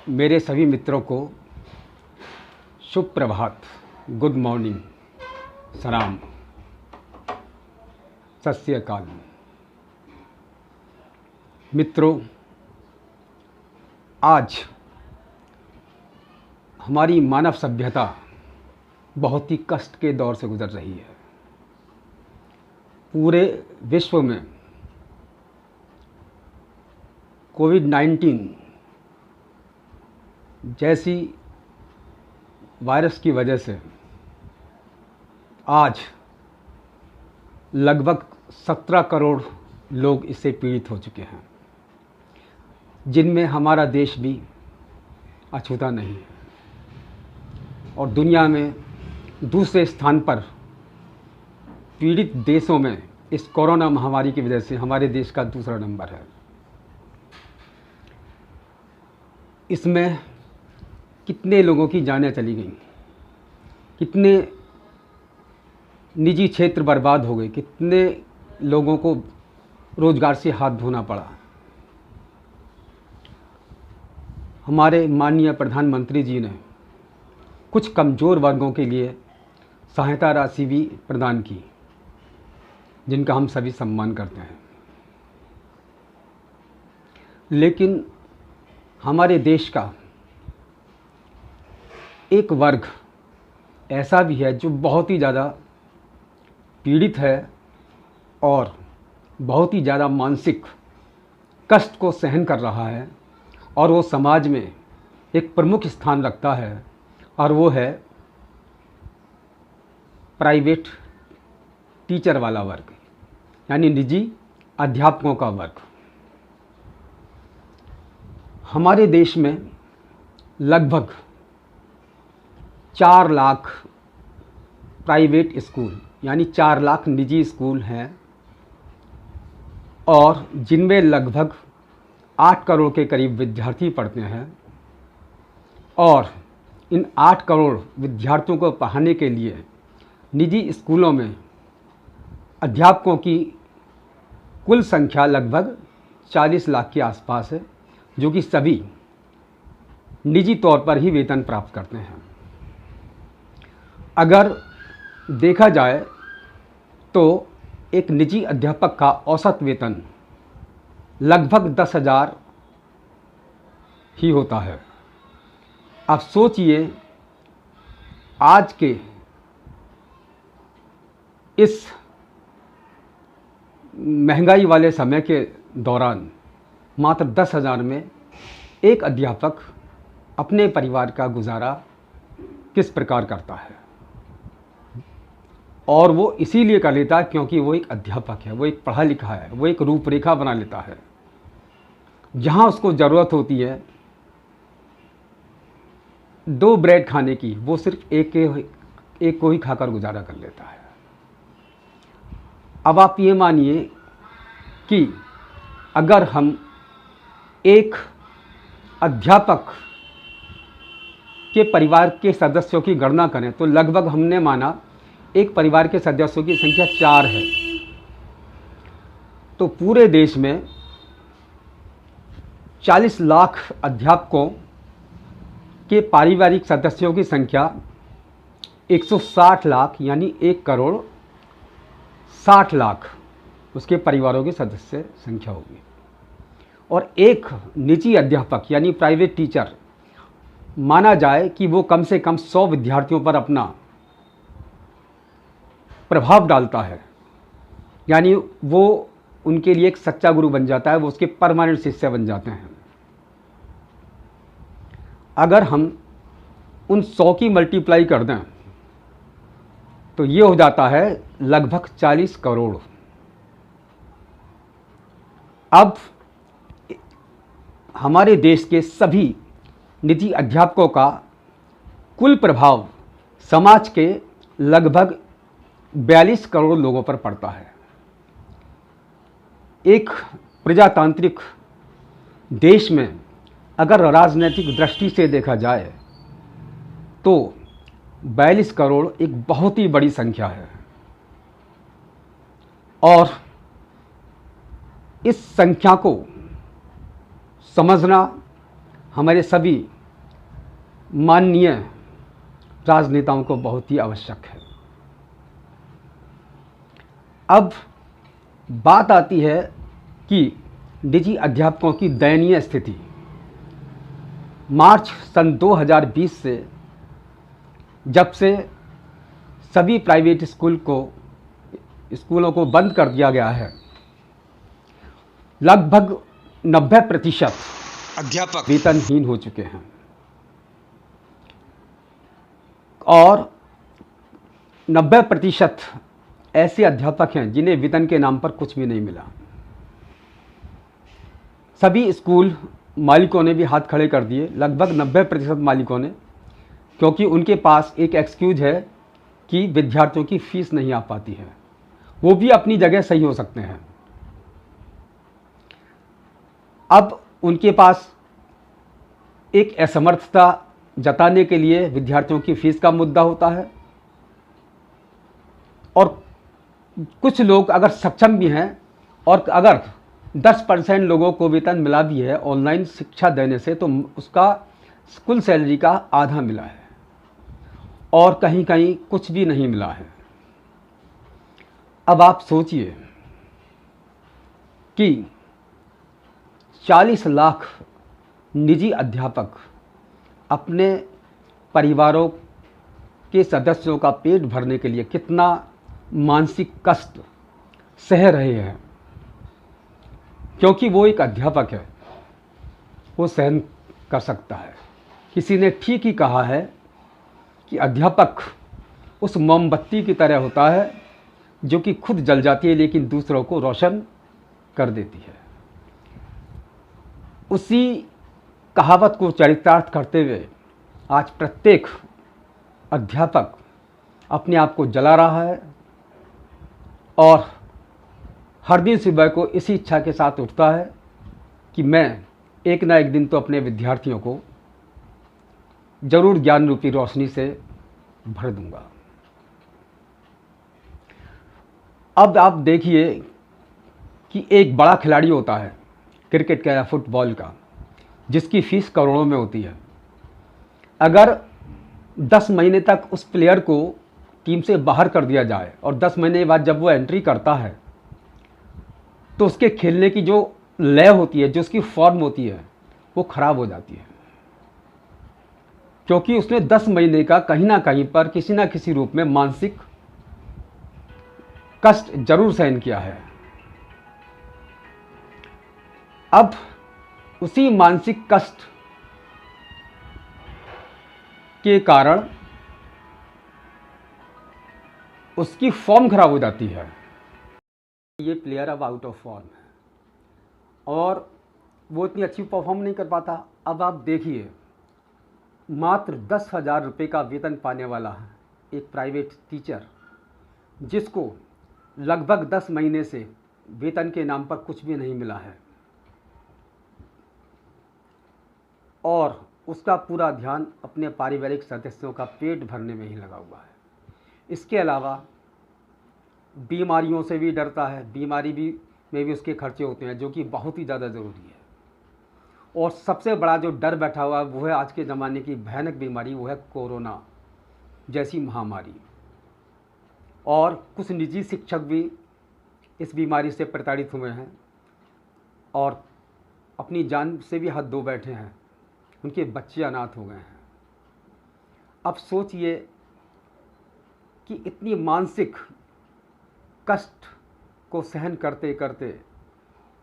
मेरे सभी मित्रों को शुभ प्रभात, गुड मॉर्निंग, सलाम, सत श्री अकाल। मित्रों, आज हमारी मानव सभ्यता बहुत ही कष्ट के दौर से गुजर रही है। पूरे विश्व में कोविड-19 जैसी वायरस की वजह से आज लगभग 17 करोड़ लोग इससे पीड़ित हो चुके हैं, जिनमें हमारा देश भी अछूता नहीं है। और दुनिया में दूसरे स्थान पर पीड़ित देशों में इस कोरोना महामारी की वजह से हमारे देश का दूसरा नंबर है। इसमें कितने लोगों की जानें चली गईं, कितने निजी क्षेत्र बर्बाद हो गए, कितने लोगों को रोजगार से हाथ धोना पड़ा। हमारे माननीय प्रधानमंत्री जी ने कुछ कमज़ोर वर्गों के लिए सहायता राशि भी प्रदान की, जिनका हम सभी सम्मान करते हैं। लेकिन हमारे देश का एक वर्ग ऐसा भी है जो बहुत ही ज़्यादा पीड़ित है और बहुत ही ज़्यादा मानसिक कष्ट को सहन कर रहा है, और वो समाज में एक प्रमुख स्थान रखता है, और वो है प्राइवेट टीचर वाला वर्ग, यानी निजी अध्यापकों का वर्ग। हमारे देश में लगभग 4 लाख प्राइवेट स्कूल यानी 4 लाख निजी स्कूल हैं, और जिनमें लगभग 8 करोड़ के करीब विद्यार्थी पढ़ते हैं। और इन 8 करोड़ विद्यार्थियों को पढ़ाने के लिए निजी स्कूलों में अध्यापकों की कुल संख्या लगभग 40 लाख के आसपास है, जो कि सभी निजी तौर पर ही वेतन प्राप्त करते हैं। अगर देखा जाए तो एक निजी अध्यापक का औसत वेतन लगभग 10,000 ही होता है। अब सोचिए, आज के इस महंगाई वाले समय के दौरान मात्र 10,000 में एक अध्यापक अपने परिवार का गुजारा किस प्रकार करता है। और वो इसीलिए कर लेता है क्योंकि वो एक अध्यापक है, वो एक पढ़ा लिखा है, वो एक रूपरेखा बना लेता है। जहाँ उसको ज़रूरत होती है 2 ब्रेड खाने की, वो सिर्फ एक को ही खाकर गुजारा कर लेता है। अब आप ये मानिए कि अगर हम एक अध्यापक के परिवार के सदस्यों की गणना करें तो लगभग हमने माना एक परिवार के सदस्यों की संख्या 4 है। तो पूरे देश में 40 लाख अध्यापकों के पारिवारिक सदस्यों की संख्या 160 लाख यानी 1 करोड़ 60 लाख उसके परिवारों की सदस्य संख्या होगी। और एक निजी अध्यापक यानी प्राइवेट टीचर माना जाए कि वो कम से कम 100 विद्यार्थियों पर अपना प्रभाव डालता है, यानी वो उनके लिए एक सच्चा गुरु बन जाता है, वो उसके परमानेंट शिष्य बन जाते हैं। अगर हम उन 100 की मल्टीप्लाई कर दें तो ये हो जाता है लगभग 40 करोड़। अब हमारे देश के सभी निजी अध्यापकों का कुल प्रभाव समाज के लगभग 42 करोड़ लोगों पर पड़ता है। एक प्रजातांत्रिक देश में अगर राजनीतिक दृष्टि से देखा जाए तो 42 करोड़ एक बहुत ही बड़ी संख्या है, और इस संख्या को समझना हमारे सभी माननीय राजनेताओं को बहुत ही आवश्यक है। अब बात आती है कि निजी अध्यापकों की दयनीय स्थिति। मार्च सन 2020 से जब से सभी प्राइवेट स्कूलों को बंद कर दिया गया है, लगभग 90% अध्यापक वेतनहीन हो चुके हैं और 90% ऐसे अध्यापक हैं जिन्हें वेतन के नाम पर कुछ भी नहीं मिला। सभी स्कूल मालिकों ने भी हाथ खड़े कर दिए, लगभग 90% मालिकों ने, क्योंकि उनके पास एक एक्सक्यूज है कि विद्यार्थियों की फीस नहीं आ पाती है। वो भी अपनी जगह सही हो सकते हैं। अब उनके पास एक असमर्थता जताने के लिए विद्यार्थियों की फीस का मुद्दा होता है, और कुछ लोग अगर सक्षम भी हैं और अगर 10% लोगों को वेतन मिला भी है ऑनलाइन शिक्षा देने से, तो उसका कुल सैलरी का आधा मिला है और कहीं कहीं कुछ भी नहीं मिला है। अब आप सोचिए कि 40 लाख निजी अध्यापक अपने परिवारों के सदस्यों का पेट भरने के लिए कितना मानसिक कष्ट सह रहे हैं, क्योंकि वो एक अध्यापक है, वो सहन कर सकता है। किसी ने ठीक ही कहा है कि अध्यापक उस मोमबत्ती की तरह होता है जो कि खुद जल जाती है लेकिन दूसरों को रोशन कर देती है। उसी कहावत को चरितार्थ करते हुए आज प्रत्येक अध्यापक अपने आप को जला रहा है और हर दिन सुबह को इसी इच्छा के साथ उठता है कि मैं एक ना एक दिन तो अपने विद्यार्थियों को जरूर ज्ञान रूपी रोशनी से भर दूंगा। अब आप देखिए कि एक बड़ा खिलाड़ी होता है क्रिकेट का या फुटबॉल का, जिसकी फीस करोड़ों में होती है। अगर 10 महीने तक उस प्लेयर को टीम से बाहर कर दिया जाए और 10 महीने बाद जब वो एंट्री करता है तो उसके खेलने की जो लय होती है, जो उसकी फॉर्म होती है, वो खराब हो जाती है, क्योंकि उसने 10 महीने का कहीं ना कहीं पर किसी ना किसी रूप में मानसिक कष्ट जरूर सहन किया है। अब उसी मानसिक कष्ट के कारण उसकी फॉर्म खराब हो जाती है। ये प्लेयर अब आउट ऑफ फॉर्म है और वो इतनी अच्छी परफॉर्म नहीं कर पाता। अब आप देखिए, मात्र 10,000 रुपये का वेतन पाने वाला एक प्राइवेट टीचर, जिसको लगभग 10 महीने से वेतन के नाम पर कुछ भी नहीं मिला है और उसका पूरा ध्यान अपने पारिवारिक सदस्यों का पेट भरने में ही लगा हुआ है। इसके अलावा बीमारियों से भी डरता है, बीमारी में भी उसके खर्चे होते हैं, जो कि बहुत ही ज़्यादा ज़रूरी है। और सबसे बड़ा जो डर बैठा हुआ है वो है आज के ज़माने की भयानक बीमारी, वो है कोरोना जैसी महामारी। और कुछ निजी शिक्षक भी इस बीमारी से प्रताड़ित हुए हैं और अपनी जान से भी हाथ धो बैठे हैं, उनके बच्चे अनाथ हो गए हैं। अब सोचिए कि इतनी मानसिक कष्ट को सहन करते करते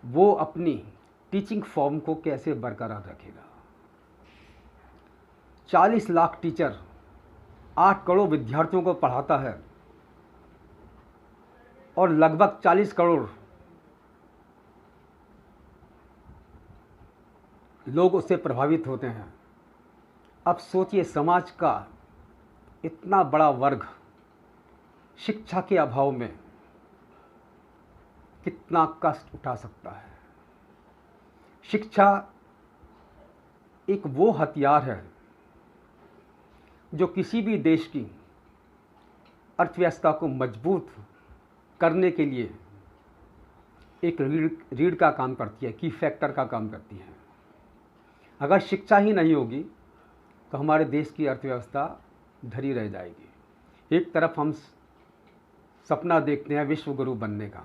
वो अपनी टीचिंग फॉर्म को कैसे बरकरार रखेगा। 40 लाख टीचर 8 करोड़ विद्यार्थियों को पढ़ाता है और लगभग 40 करोड़ लोग उससे प्रभावित होते हैं। अब सोचिए, समाज का इतना बड़ा वर्ग शिक्षा के अभाव में कितना कष्ट उठा सकता है। शिक्षा एक वो हथियार है जो किसी भी देश की अर्थव्यवस्था को मजबूत करने के लिए एक रीढ़ का काम करती है, की फैक्टर का काम करती है। अगर शिक्षा ही नहीं होगी तो हमारे देश की अर्थव्यवस्था धरी रह जाएगी। एक तरफ हम सपना देखते हैं विश्व गुरु बनने का,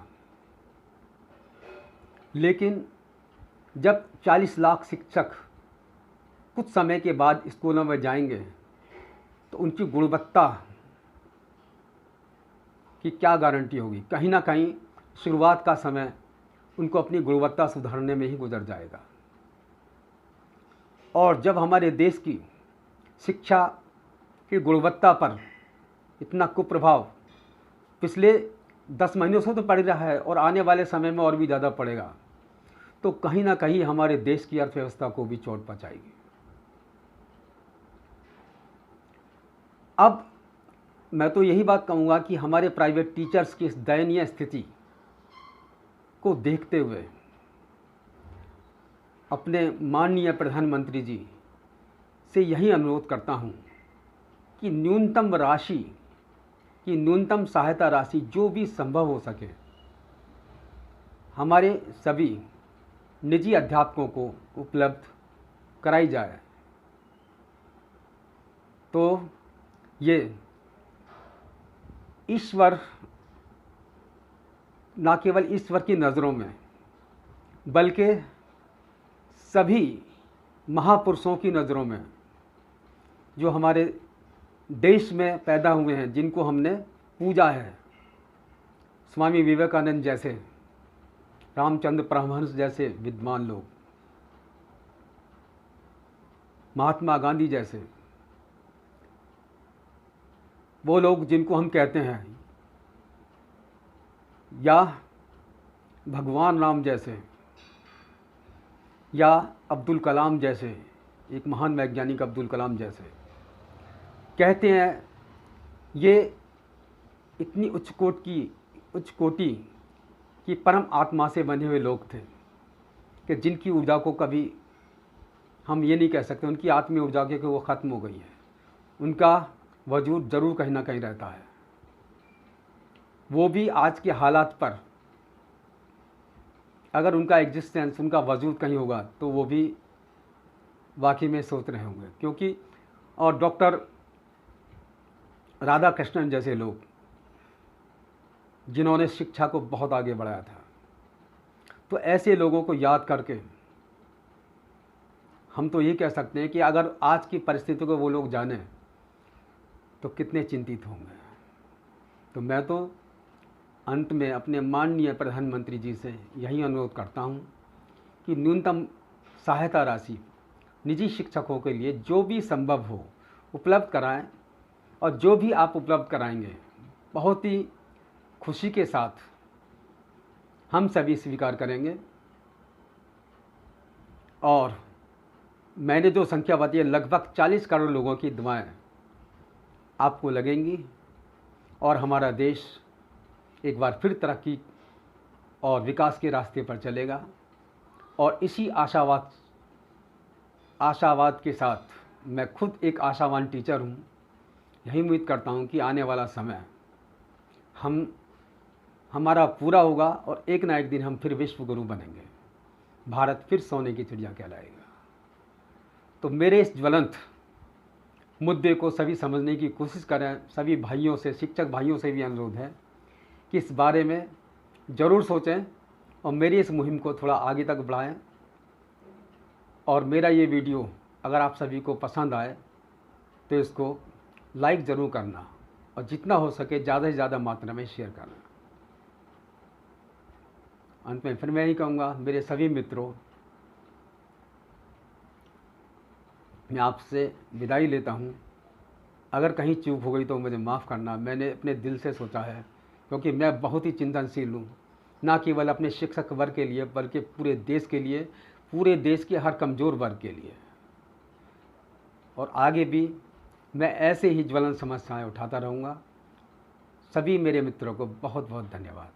लेकिन जब 40 लाख शिक्षक कुछ समय के बाद स्कूलों में जाएंगे तो उनकी गुणवत्ता की क्या गारंटी होगी? कहीं ना कहीं शुरुआत का समय उनको अपनी गुणवत्ता सुधारने में ही गुजर जाएगा। और जब हमारे देश की शिक्षा की गुणवत्ता पर इतना कुप्रभाव पिछले 10 महीनों से तो पड़ रहा है और आने वाले समय में और भी ज़्यादा पड़ेगा, तो कहीं ना कहीं हमारे देश की अर्थव्यवस्था को भी चोट पहुंचाएगी। अब मैं तो यही बात कहूँगा कि हमारे प्राइवेट टीचर्स की इस दयनीय स्थिति को देखते हुए अपने माननीय प्रधानमंत्री जी से यही अनुरोध करता हूँ कि न्यूनतम सहायता राशि जो भी संभव हो सके हमारे सभी निजी अध्यापकों को उपलब्ध कराई जाए। तो ये ईश्वर, ना केवल ईश्वर की नज़रों में बल्कि सभी महापुरुषों की नज़रों में जो हमारे देश में पैदा हुए हैं, जिनको हमने पूजा है, स्वामी विवेकानंद जैसे, रामचंद्र परमहंस जैसे विद्वान लोग, महात्मा गांधी जैसे, वो लोग जिनको हम कहते हैं, या भगवान राम जैसे, या अब्दुल कलाम जैसे, एक महान वैज्ञानिक अब्दुल कलाम जैसे, कहते हैं ये इतनी उच्च कोटि की परम आत्मा से बने हुए लोग थे कि जिनकी ऊर्जा को कभी हम ये नहीं कह सकते उनकी आत्मीय ऊर्जा के कि वो ख़त्म हो गई है। उनका वजूद ज़रूर कहीं ना कहीं रहता है। वो भी आज के हालात पर अगर उनका एग्जिस्टेंस, उनका वजूद कहीं होगा तो वो भी वाकई में सोच रहे होंगे, क्योंकि और डॉक्टर राधा कृष्णन जैसे लोग जिन्होंने शिक्षा को बहुत आगे बढ़ाया था, तो ऐसे लोगों को याद करके हम तो ये कह सकते हैं कि अगर आज की परिस्थिति को वो लोग जाने तो कितने चिंतित होंगे। तो मैं तो अंत में अपने माननीय प्रधानमंत्री जी से यही अनुरोध करता हूँ कि न्यूनतम सहायता राशि निजी शिक्षकों के लिए जो भी संभव हो उपलब्ध कराएं, और जो भी आप उपलब्ध कराएंगे बहुत ही खुशी के साथ हम सभी स्वीकार करेंगे। और मैंने जो संख्या बताई है, लगभग 40 करोड़ लोगों की दुआएं आपको लगेंगी और हमारा देश एक बार फिर तरक्की और विकास के रास्ते पर चलेगा। और इसी आशावाद के साथ मैं खुद एक आशावान टीचर हूँ। यही उम्मीद करता हूँ कि आने वाला समय हमारा पूरा होगा और एक ना एक दिन हम फिर विश्व गुरु बनेंगे, भारत फिर सोने की चिड़िया कहलाएगा। तो मेरे इस ज्वलंत मुद्दे को सभी समझने की कोशिश करें। सभी भाइयों से, शिक्षक भाइयों से भी अनुरोध है कि इस बारे में ज़रूर सोचें और मेरी इस मुहिम को थोड़ा आगे तक बढ़ाएं। और मेरा ये वीडियो अगर आप सभी को पसंद आए तो इसको लाइक ज़रूर करना और जितना हो सके ज़्यादा से ज़्यादा मात्रा में शेयर करना। अंत में फिर मैं ही कहूँगा, मेरे सभी मित्रों, मैं आपसे विदाई लेता हूँ। अगर कहीं चूक हो गई तो मुझे माफ़ करना। मैंने अपने दिल से सोचा है, क्योंकि मैं बहुत ही चिंतनशील हूँ, ना केवल अपने शिक्षक वर्ग के लिए बल्कि पूरे देश के लिए, पूरे देश के हर कमज़ोर वर्ग के लिए। और आगे भी मैं ऐसे ही ज्वलंत समस्याएं उठाता रहूँगा। सभी मेरे मित्रों को बहुत बहुत धन्यवाद।